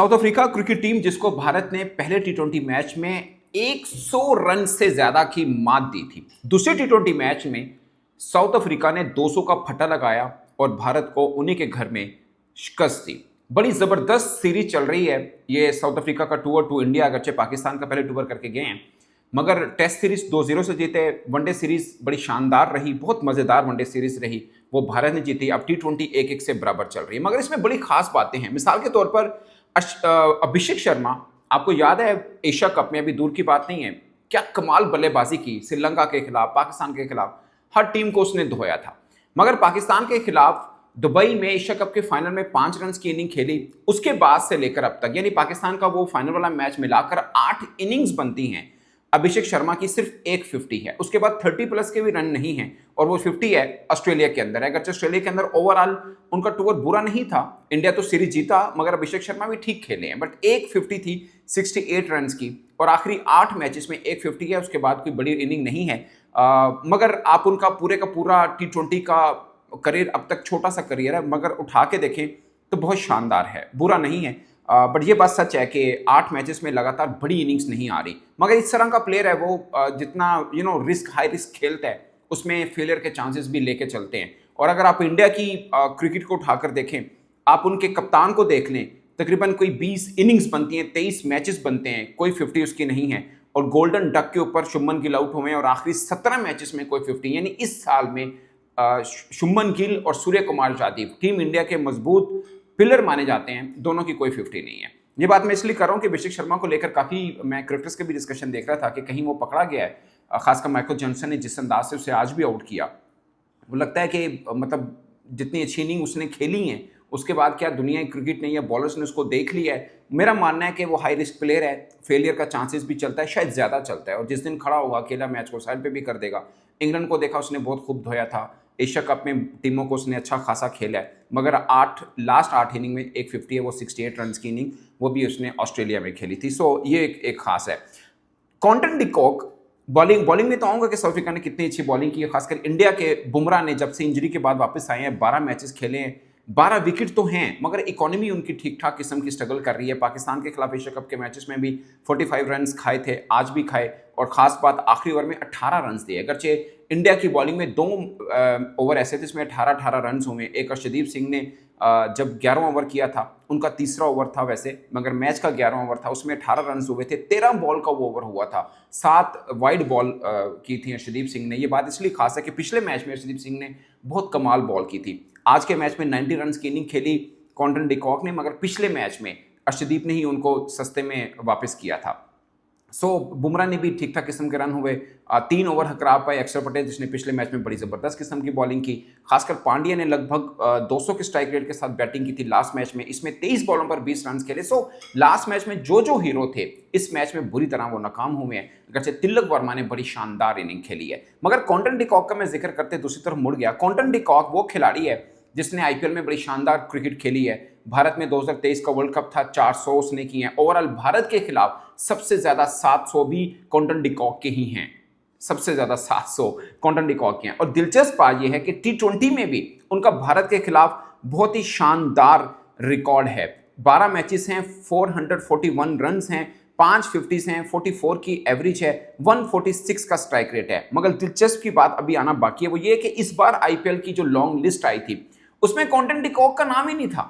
South Africa cricket team जिसको भारत ने पहले टी20 मैच में 100 रन से ज्यादा की मात दी थी। दूसरे टी20 मैच में साउथ अफ्रीका ने 200 का फटा लगाया और भारत को उन्हीं के घर में शिकस्त दी। बड़ी जबरदस्त सीरीज चल रही है। ये साउथ अफ्रीका का टूर टू इंडिया, अगरचे पाकिस्तान का पहले टूर करके गए हैं, मगर टेस्ट सीरीज 2-0 से जीते। वनडे सीरीज बड़ी शानदार रही, बहुत मजेदार वनडे सीरीज रही, वो भारत ने जीती। अब टी20 1-1 से बराबर चल रही है, मगर इसमें बड़ी खास बातें हैं। मिसाल के तौर पर अभिषेक शर्मा, आपको याद है एशिया कप में, अभी दूर की बात नहीं है, क्या कमाल बल्लेबाजी की श्रीलंका के खिलाफ, पाकिस्तान के खिलाफ, हर टीम को उसने धोया था। मगर पाकिस्तान के खिलाफ दुबई में एशिया कप के फाइनल में 5 रन की इनिंग खेली, उसके बाद से लेकर अब तक, यानी पाकिस्तान का वो फाइनल वाला मैच मिलाकर 8 इनिंग्स बनती हैं, अभिषेक शर्मा की सिर्फ एक 50 है। उसके बाद 30 प्लस के भी रन नहीं है, और वो 50 है ऑस्ट्रेलिया के अंदर है। अगर ऑस्ट्रेलिया के अंदर ओवरऑल उनका टूर बुरा नहीं था, इंडिया तो सीरीज जीता, मगर अभिषेक शर्मा भी ठीक खेले हैं। बट एक 50 थी 68 रन की, और आखिरी 8 मैचेस में एक 50 है, उसके बाद कोई बड़ी इनिंग नहीं है। मगर आप उनका पूरे का पूरा टी20 का करियर, अब तक छोटा सा करियर है, मगर उठा के देखें तो बहुत शानदार है, बुरा नहीं है। बट ये बात सच है कि 8 मैचेस में लगातार बड़ी इनिंग्स नहीं आ रही। मगर इस तरह का प्लेयर है वो, जितना रिस्क, हाई रिस्क खेलता है, उसमें फेलियर के चांसेस भी लेके चलते हैं। और अगर आप इंडिया की क्रिकेट को उठाकर देखें, आप उनके कप्तान को देख लें, तकरीबन कोई 20 इनिंग्स बनती हैं, 23 मैचेस बनते हैं, कोई 50 उसकी नहीं है। और गोल्डन डक के ऊपर शुभमन गिल आउट हुए, और आखिरी 17 मैचेस में कोई 50, यानी इस साल में शुभमन गिल और सूर्य कुमार यादव टीम इंडिया के मजबूत पिलर माने जाते हैं, दोनों की कोई 50 नहीं है। ये बात मैं इसलिए कर रहा हूं कि अभिषेक शर्मा को लेकर काफी मैं क्रिकेटर्स के भी डिस्कशन देख रहा था कि कहीं वो पकड़ा गया है। खासकर माइकल जॉनसन ने जिस अंदाज से उसे आज भी आउट किया, वो लगता है कि मतलब जितनी अच्छी इनिंग उसने खेली है, उसके बाद क्या दुनिया की क्रिकेट नहीं है, बॉलर्स ने उसको देख लिया है। मेरा मानना है कि वो हाई रिस्क प्लेयर है, फेलियर का चांसेस भी चलता है, शायद ज़्यादा चलता है, और जिस दिन खड़ा हुआ अकेला मैच को साइड पे भी कर देगा। इंग्लैंड को देखा, उसने बहुत खूब धोया था। एशिया कप में टीमों को उसने अच्छा खासा खेला है, मगर लास्ट 8 इनिंग में एक 50 है, वो 68 रन की इनिंग, वो भी उसने ऑस्ट्रेलिया में खेली थी। सो ये एक खास है। क्विंटन डी कॉक बॉलिंग में तो आऊंगा कि साउथ अफ्रीका ने कितनी अच्छी बॉलिंग की है। खासकर इंडिया के बुमराह ने जब से इंजरी के बाद वापस आए हैं, 12 मैचेस खेले हैं, 12 विकेट तो हैं, मगर इकोनॉमी उनकी ठीक ठाक किस्म की स्ट्रगल कर रही है। पाकिस्तान के खिलाफ एशिया कप के मैचेस में भी 45 रन खाए थे, आज भी खाए, और खास बात आखिरी ओवर में 18 रन दिए। अगरचे इंडिया की बॉलिंग में 2 ओवर ऐसे थे जिसमें 18 रन हुए। एक अर्शदीप सिंह ने जब 11वां ओवर किया था, उनका तीसरा ओवर था वैसे, मगर मैच का 11वां ओवर था, उसमें 18 रन हुए थे। 13 बॉल का वो ओवर हुआ था, 7 वाइड बॉल की थी अर्शदीप सिंह ने। ये बात इसलिए खास है कि पिछले मैच में अर्शदीप सिंह ने बहुत कमाल बॉल की थी। आज के मैच में 90 रन की इनिंग खेली क्विंटन डी कॉक ने, मगर पिछले मैच में अर्शदीप ने ही उनको सस्ते में वापस किया था। सो बुमराह ने भी ठीक ठाक किस्म के रन हुए। 3 ओवर खराब पाए अक्षर पटेल, जिसने पिछले मैच में बड़ी ज़बरदस्त किस्म की बॉलिंग की। खासकर पांड्या ने लगभग 200 के स्ट्राइक रेट के साथ बैटिंग की थी लास्ट मैच में। इसमें 23 बॉलों पर 20 रन खेले। सो लास्ट मैच में जो हीरो थे, इस मैच में बुरी तरह वो नाकाम हुए हैं। अगरचे तिलक वर्मा ने बड़ी शानदार इनिंग खेली है। मगर क्विंटन डी कॉक का मैं जिक्र करते दूसरी तरफ मुड़ गया। क्विंटन डी कॉक वो खिलाड़ी है जिसने आईपीएल में बड़ी शानदार क्रिकेट खेली है। भारत में 2023 का वर्ल्ड कप था, 400 उसने किए हैं। ओवरऑल भारत के खिलाफ सबसे ज्यादा 700 भी क्विंटन डी कॉक के ही हैं, सबसे ज्यादा 700 क्विंटन डी कॉक के हैं। और दिलचस्प बात यह है कि टी20 में भी उनका भारत के खिलाफ बहुत ही शानदार रिकॉर्ड है। 12 मैचेस हैं, 441 रन हैं, 5 50 हैं, 44 की एवरेज है, 146 का स्ट्राइक रेट है। मगर दिलचस्प की बात अभी आना बाकी है, वो ये कि इस बार आईपीएल की जो लॉन्ग लिस्ट आई थी, उसमें क्विंटन डी कॉक का नाम ही नहीं था,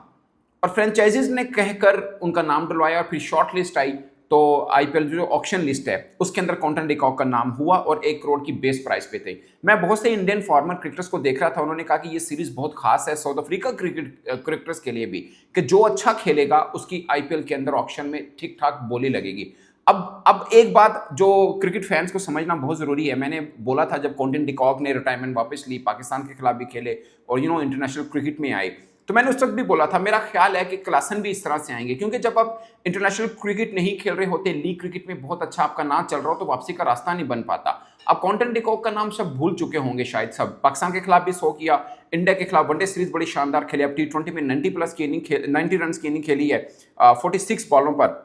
और फ्रेंचाइजीज ने कहकर उनका नाम डलवाया। और फिर शॉर्ट लिस्ट आई, तो आईपीएल जो ऑक्शन लिस्ट है, उसके अंदर क्विंटन डी कॉक का नाम हुआ, और 1 करोड़ की बेस प्राइस पे थे। मैं बहुत से इंडियन फॉर्मर क्रिकेटर्स को देख रहा था, उन्होंने कहा कि ये सीरीज बहुत खास है साउथ अफ्रीका क्रिकेटर्स के लिए भी, कि जो अच्छा खेलेगा उसकी आईपीएल के अंदर ऑक्शन में ठीक ठाक बोली लगेगी। अब एक बात जो क्रिकेट फैंस को समझना बहुत जरूरी है, मैंने बोला था जब क्विंटन डी कॉक ने रिटायरमेंट वापस ली, पाकिस्तान के खिलाफ भी खेले, और इंटरनेशनल क्रिकेट में आए, तो मैंने उस वक्त भी बोला था, मेरा ख्याल है कि क्लासन भी इस तरह से आएंगे, क्योंकि जब आप इंटरनेशनल क्रिकेट नहीं खेल रहे होते, लीग क्रिकेट में बहुत अच्छा आपका नाम चल रहा हो, तो वापसी का रास्ता नहीं बन पाता। अब क्विंटन डी कॉक का नाम सब भूल चुके होंगे शायद सब। पाकिस्तान के खिलाफ भी 100 किया, इंडिया के खिलाफ वनडे सीरीज बड़ी शानदार खेली। अब टी20 में 90 प्लस की इनिंग 90 रन की इनिंग खेली है, 46 बॉलों पर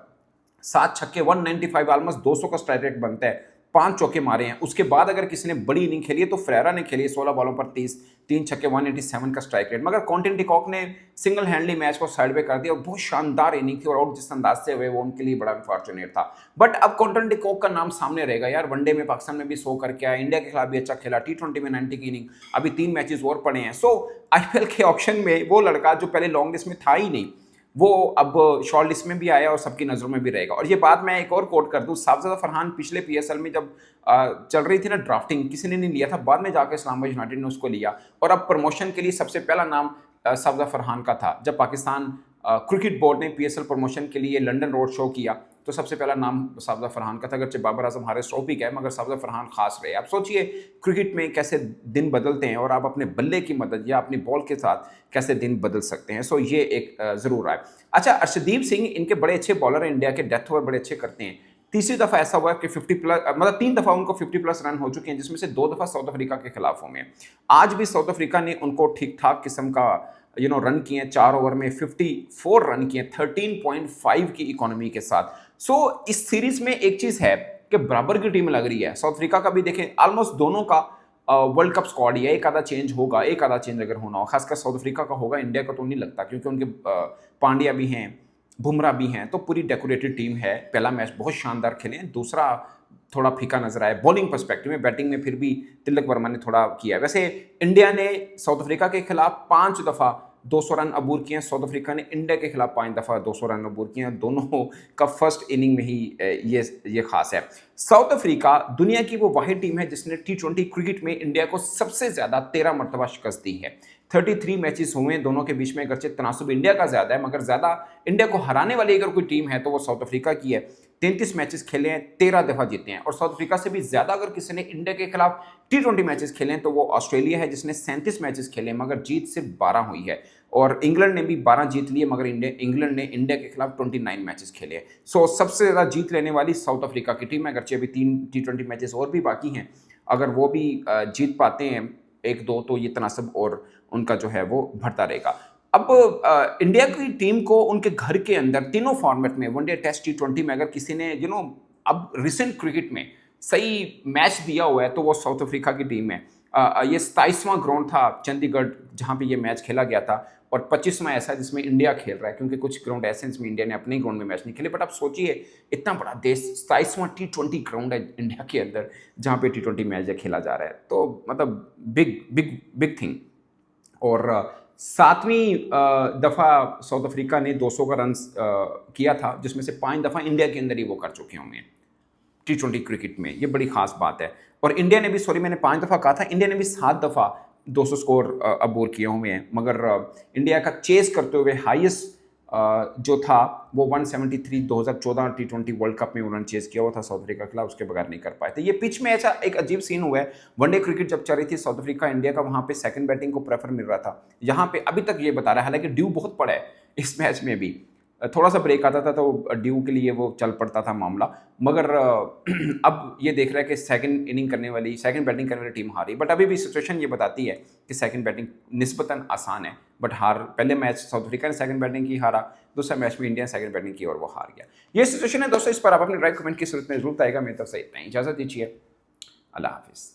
7 छक्के, 195, ऑलमोस्ट 200 का स्ट्राइक रेट बनता है। 5 चौके मारे हैं। उसके बाद अगर किसी ने बड़ी इनिंग खेली है तो फ्रेरा ने खेली 16 बॉलों पर 30, 3 छक्के, 187 का स्ट्राइक रेट। मगर क्विंटन डिकॉक ने सिंगल हैंडली मैच को साइड पे कर दिया और बहुत शानदार इनिंग थी और आउट जिस अंदाज से हुए वो उनके लिए बड़ा अनफॉर्चुनेट था। बट अब क्विंटन डिकॉक का नाम सामने रहेगा यार, वनडे में पाकिस्तान में भी 100 करके आया, इंडिया के खिलाफ भी अच्छा खेला, T20 में 90 की इनिंग, अभी 3 मैचेस और पड़े हैं। सो आईपीएल के ऑक्शन में वो लड़का जो पहले लॉन्ग लिस्ट में था ही नहीं, वो अब शॉर्ट लिस्ट में भी आया और सबकी नज़रों में भी रहेगा। और ये बात मैं एक और कोट कर दूं, साफजादा फरहान पिछले पीएसएल में जब चल रही थी ना ड्राफ्टिंग, किसी ने नहीं लिया था, बाद में जाकर इस्लामाबाद यूनाइटेड ने उसको लिया और अब प्रमोशन के लिए सबसे पहला नाम साफजादा फरहान का था। जब पाकिस्तान क्रिकेट बोर्ड ने पीएसएल प्रमोशन के लिए लंदन रोड शो किया तो सबसे पहला नाम साफजादा फरहान का था। अगरचे बाबर आजम हारिस ट्रॉफी का है मगर साफजादा फरहान खास रहे। आप सोचिए क्रिकेट में कैसे दिन बदलते हैं और आप अपने बल्ले की मदद या अपनी बॉल के साथ कैसे दिन बदल सकते हैं। सो ये एक ज़रूर है। अच्छा, अर्शदीप सिंह इनके बड़े अच्छे बॉलर हैं, इंडिया के डेथ ओवर बड़े अच्छे करते हैं। तीसरी दफ़ा ऐसा हुआ है कि 50 प्लस, मतलब 3 दफ़ा उनको 50 प्लस रन हो चुके हैं, जिसमें से 2 दफ़ा साउथ अफ्रीका के खिलाफ हुए हैं। आज भी साउथ अफ्रीका ने उनको ठीक ठाक किस्म का रन किए हैं, 4 ओवर में 54 रन किए, 13.5 की इकोनॉमी के साथ। सो इस सीरीज में एक चीज़ है कि बराबर की टीम लग रही है। साउथ अफ्रीका का भी देखें, ऑलमोस्ट दोनों का वर्ल्ड कप स्क्वाड ही है, एक आधा चेंज होगा, एक आधा चेंज अगर होना हो, खासकर साउथ अफ्रीका का होगा, इंडिया का तो नहीं लगता क्योंकि उनके पांड्या भी हैं, बुमराह भी हैं, तो पूरी डेकोरेटेड टीम है। पहला मैच बहुत शानदार खेले, दूसरा थोड़ा फीका नजर आया बॉलिंग पर्सपेक्टिव में, बैटिंग में फिर भी तिलक वर्मा ने थोड़ा किया। वैसे इंडिया ने साउथ अफ्रीका के खिलाफ 5 दफ़ा 200 रन अबूर किए हैं, साउथ अफ्रीका ने इंडिया के खिलाफ 5 दफ़ा 200 रन अबूर किए हैं। दोनों का फर्स्ट इनिंग में ही ये खास है। साउथ अफ्रीका दुनिया की वो वाहिद टीम है जिसने T20 क्रिकेट में इंडिया को सबसे ज़्यादा 13 मरतबा शिकस्त दी है। 33 मैचेस हुए हैं दोनों के बीच में, अगरचे तनासुब इंडिया का ज़्यादा है मगर ज़्यादा इंडिया को हराने वाली अगर कोई टीम है तो वो साउथ अफ्रीका की है। 33 मैचेस खेले हैं, 13 दफ़ा जीते हैं। और साउथ अफ्रीका से भी ज़्यादा अगर किसी ने इंडिया के खिलाफ T20 मैचेस खेले हैं तो वो ऑस्ट्रेलिया है जिसने 37 मैचेस खेले हैं मगर जीत सिर्फ 12 हुई है। और इंग्लैंड ने भी 12 जीत लिए मगर इंग्लैंड ने इंडिया के खिलाफ 29 मैचेस खेले हैं। सो सबसे ज़्यादा जीत लेने वाली साउथ अफ्रीका की टीम है, अगरचे अभी 3 T20 मैचेस और भी बाकी हैं। अगर वो भी जीत पाते हैं 1-2 तो ये तनासब और उनका जो है वो बढ़ता रहेगा। अब इंडिया की टीम को उनके घर के अंदर तीनों फॉर्मेट में, वनडे, टेस्ट, T20 में अगर किसी ने अब रिसेंट क्रिकेट में सही मैच दिया हुआ है तो वो साउथ अफ्रीका की टीम है। ये 27वां ग्राउंड था चंडीगढ़ जहाँ पे ये मैच खेला गया था और 25वां ऐसा जिसमें इंडिया खेल रहा है, क्योंकि कुछ ग्राउंड ऐसे जिसमें इंडिया ने अपने ग्राउंड में मैच नहीं खेले। बट आप सोचिए इतना बड़ा देश, 27वां T20 ग्राउंड है इंडिया के अंदर जहाँ पे T20 मैच खेला जा रहा है, तो मतलब बिग बिग बिग थिंग। और 7वीं दफ़ा साउथ अफ्रीका ने 200 का रन किया था जिसमें से 5 दफ़ा इंडिया के अंदर ही वो कर चुके होंगे T20 क्रिकेट में। ये बड़ी खास बात है। और इंडिया ने भी, सॉरी मैंने 5 दफ़ा कहा था, इंडिया ने भी 7 दफ़ा 200 स्कोर अबोर किए हुए हैं मगर इंडिया का चेस करते हुए हाईएस्ट जो था वो 173 2014 T20 वर्ल्ड कप में उन्होंने चेस किया हुआ था साउथ अफ्रीका के खिलाफ, उसके बगैर नहीं कर पाए थे। ये पिच में ऐसा एक अजीब सीन हुआ है, वनडे क्रिकेट जब चल रही थी साउथ अफ्रीका इंडिया का, वहाँ पे सेकंड बैटिंग को प्रेफर मिल रहा था। यहाँ पे अभी तक ये बता रहा है, हालांकि ड्यू बहुत पड़ा है इस मैच में भी, थोड़ा सा ब्रेक आता था तो ड्यू के लिए वो चल पड़ता था मामला, मगर अब ये देख रहा है कि सेकंड बैटिंग करने वाली टीम हारी। बट अभी भी सिचुएशन ये बताती है कि सेकंड बैटिंग निस्बतन आसान है, बट पहले मैच साउथ अफ्रीका ने सेकंड बैटिंग की, हारा, दूसरा मैच में इंडिया ने सेकंड बैटिंग की और वो हार गया। ये सिचुएशन है दोस्तों, इस पर आप अपने राइट कमेंट की सूरत में जरूर आएगा। मेरी तरफ से इतना ही, इजाजत दीजिए, अल्लाह हाफिज़।